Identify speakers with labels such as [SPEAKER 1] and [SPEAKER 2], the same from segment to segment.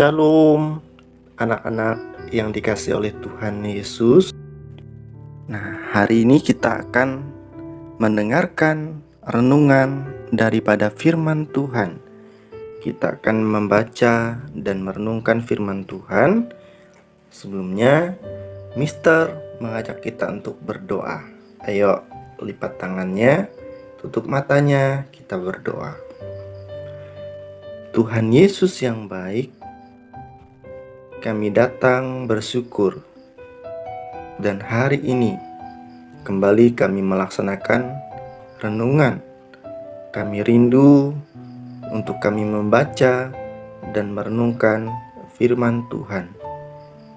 [SPEAKER 1] Shalom, anak-anak yang dikasih oleh Tuhan Yesus. Nah, hari ini kita akan mendengarkan renungan daripada firman Tuhan. Kita akan membaca dan merenungkan firman Tuhan. Sebelumnya, Mister mengajak kita untuk berdoa. Ayo, lipat tangannya, tutup matanya, kita berdoa. Tuhan Yesus yang baik, kami datang bersyukur, dan hari ini kembali kami melaksanakan renungan. Kami rindu untuk kami membaca dan merenungkan firman Tuhan.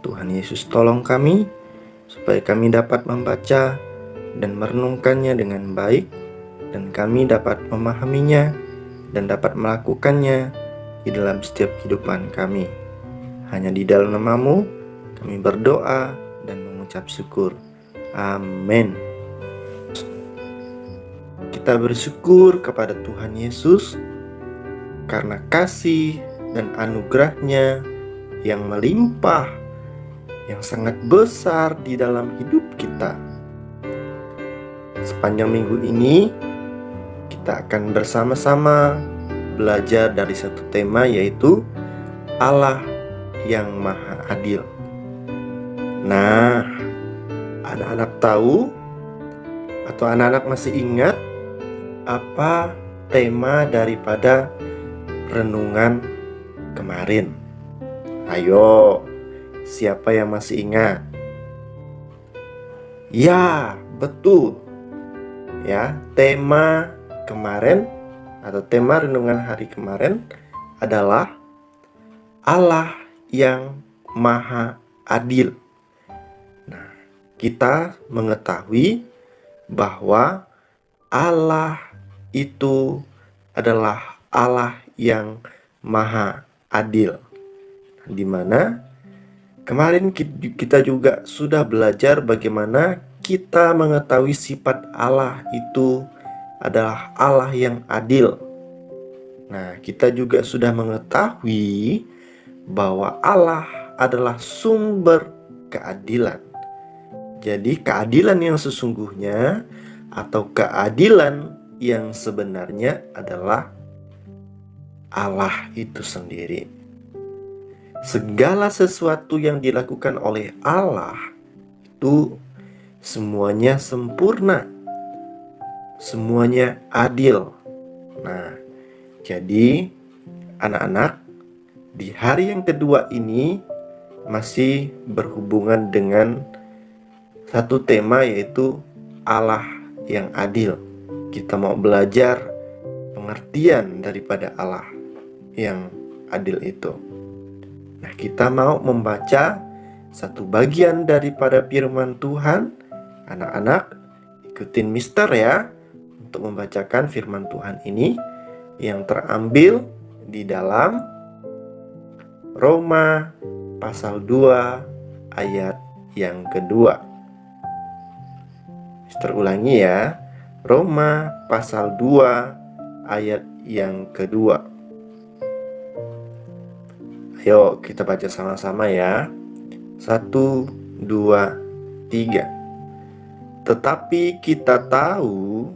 [SPEAKER 1] Tuhan Yesus tolong kami supaya kami dapat membaca dan merenungkannya dengan baik, dan kami dapat memahaminya dan dapat melakukannya di dalam setiap kehidupan kami. Hanya di dalam nama-Mu kami berdoa dan mengucap syukur. Amin. Kita bersyukur kepada Tuhan Yesus karena kasih dan anugerah-Nya yang melimpah, yang sangat besar di dalam hidup kita. Sepanjang minggu ini kita akan bersama-sama belajar dari satu tema, yaitu Allah yang Maha Adil. Nah, anak-anak tahu atau anak-anak masih ingat apa tema daripada renungan kemarin? Ayo, siapa yang masih ingat? Ya, betul. Ya, tema kemarin atau tema renungan hari kemarin adalah Allah yang Maha Adil. Nah, kita mengetahui bahwa Allah itu adalah Allah yang Maha Adil, di mana kemarin kita juga sudah belajar bagaimana kita mengetahui sifat Allah itu adalah Allah yang adil. Nah, kita juga sudah mengetahui bahwa Allah adalah sumber keadilan. Jadi keadilan yang sesungguhnya atau keadilan yang sebenarnya adalah Allah itu sendiri. Segala sesuatu yang dilakukan oleh Allah itu semuanya sempurna, semuanya adil. Nah, jadi anak-anak, di hari yang kedua ini masih berhubungan dengan satu tema, yaitu Allah yang adil. Kita mau belajar pengertian daripada Allah yang adil itu. Nah, kita mau membaca satu bagian daripada firman Tuhan. Anak-anak, ikutin Mister ya untuk membacakan firman Tuhan ini yang terambil di dalam Roma pasal 2 ayat yang kedua. Mister ulangi ya, Roma pasal 2 ayat yang kedua. Ayo kita baca sama-sama ya. 1, 2, 3. Tetapi kita tahu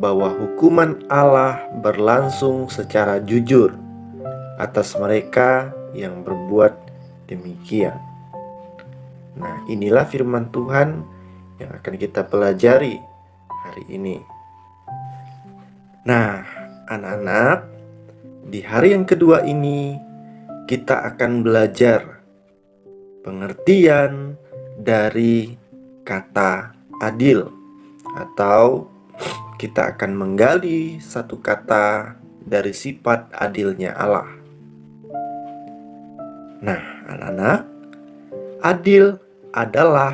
[SPEAKER 1] bahwa hukuman Allah berlangsung secara jujur atas mereka yang berbuat demikian. Nah, inilah firman Tuhan yang akan kita pelajari hari ini. Nah, anak-anak, di hari yang kedua ini kita akan belajar pengertian dari kata adil, atau kita akan menggali satu kata dari sifat adilnya Allah. Nah, anak-anak, adil adalah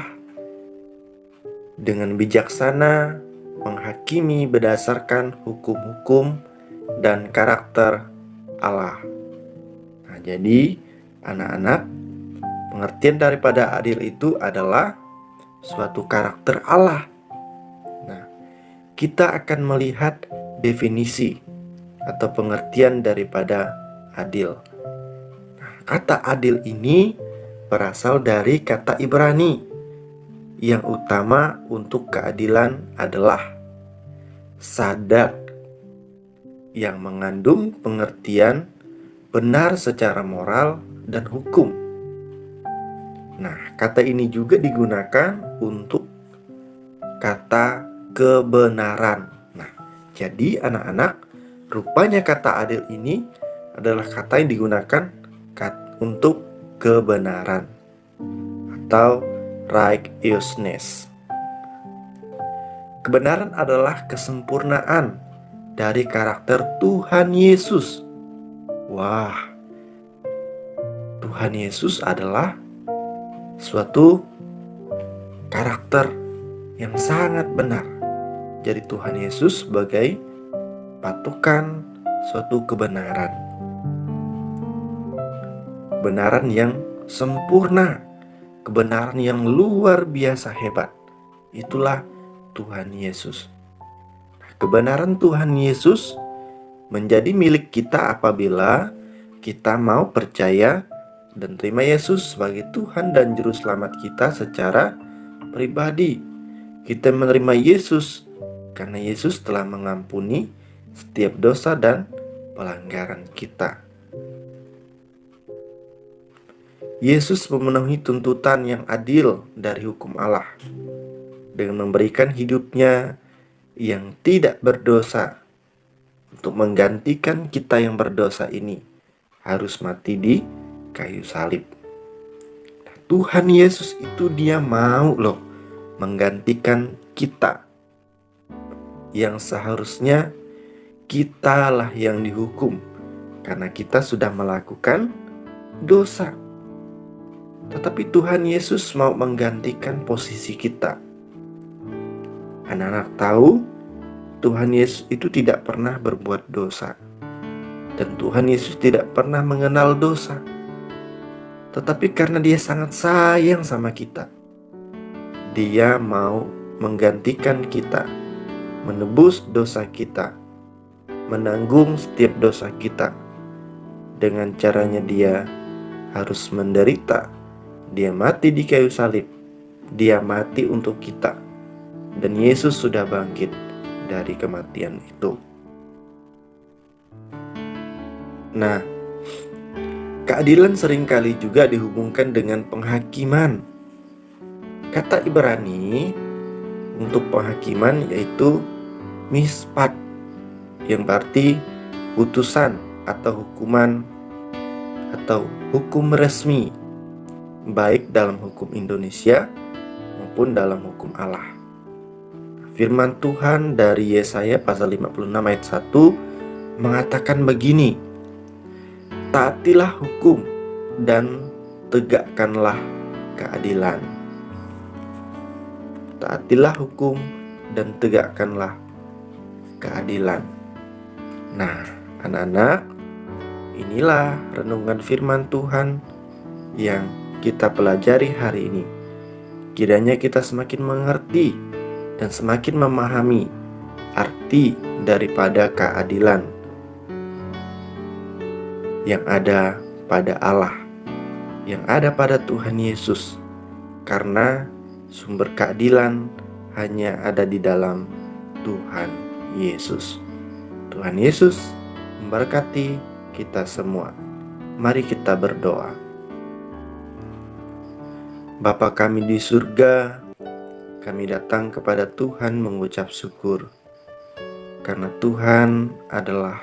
[SPEAKER 1] dengan bijaksana menghakimi berdasarkan hukum-hukum dan karakter Allah. Nah, jadi anak-anak, pengertian daripada adil itu adalah suatu karakter Allah. Nah, kita akan melihat definisi atau pengertian daripada adil. kata adil ini berasal dari kata Ibrani. Yang utama untuk keadilan adalah sadak, yang mengandung pengertian benar secara moral dan hukum. Nah, kata ini juga digunakan untuk kata kebenaran. Nah, jadi anak-anak, rupanya kata adil ini adalah kata yang digunakan untuk kebenaran atau righteousness. Kebenaran adalah kesempurnaan dari karakter Tuhan Yesus. Wah, Tuhan Yesus adalah suatu karakter yang sangat benar. Jadi Tuhan Yesus sebagai patokan suatu kebenaran. Kebenaran yang sempurna, kebenaran yang luar biasa hebat. Itulah Tuhan Yesus. Kebenaran Tuhan Yesus menjadi milik kita apabila kita mau percaya dan terima Yesus sebagai Tuhan dan Juru Selamat kita secara pribadi. Kita menerima Yesus karena Yesus telah mengampuni setiap dosa dan pelanggaran kita. Yesus memenuhi tuntutan yang adil dari hukum Allah dengan memberikan hidupnya yang tidak berdosa untuk menggantikan kita yang berdosa ini harus mati di kayu salib. Tuhan Yesus itu dia mau loh menggantikan kita yang seharusnya kitalah yang dihukum karena kita sudah melakukan dosa. Tetapi Tuhan Yesus mau menggantikan posisi kita. Anak-anak tahu Tuhan Yesus itu tidak pernah berbuat dosa. Dan Tuhan Yesus tidak pernah mengenal dosa. Tetapi karena dia sangat sayang sama kita, dia mau menggantikan kita, menebus dosa kita, menanggung setiap dosa kita. Dengan caranya dia harus menderita. Dia mati di kayu salib. Dia mati untuk kita. Dan Yesus sudah bangkit dari kematian itu. Nah, keadilan seringkali juga dihubungkan dengan penghakiman. Kata Ibrani untuk penghakiman yaitu mispat, yang berarti putusan atau hukuman atau hukum resmi, baik dalam hukum Indonesia maupun dalam hukum Allah. Firman Tuhan dari Yesaya pasal 56 ayat 1 mengatakan begini, taatilah hukum dan tegakkanlah keadilan. Taatilah hukum dan tegakkanlah keadilan. Nah, anak-anak, inilah renungan firman Tuhan yang kita pelajari hari ini. Kiranya kita semakin mengerti dan semakin memahami arti daripada keadilan yang ada pada Allah, yang ada pada Tuhan Yesus, karena sumber keadilan hanya ada di dalam Tuhan Yesus. Tuhan Yesus memberkati kita semua. Mari kita berdoa. Bapa kami di surga, kami datang kepada Tuhan mengucap syukur, karena Tuhan adalah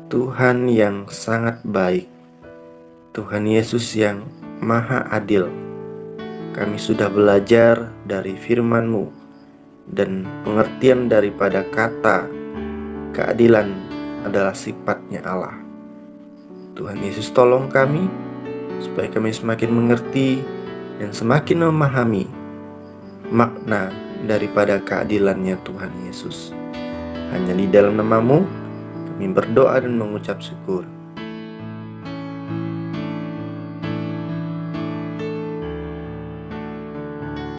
[SPEAKER 1] Tuhan yang sangat baik, Tuhan Yesus yang maha adil. Kami sudah belajar dari firman-Mu dan pengertian daripada kata keadilan adalah sifatnya Allah. Tuhan Yesus tolong kami supaya kami semakin mengerti dan semakin memahami makna daripada keadilannya Tuhan Yesus. Hanya di dalam nama-Mu kami berdoa dan mengucap syukur.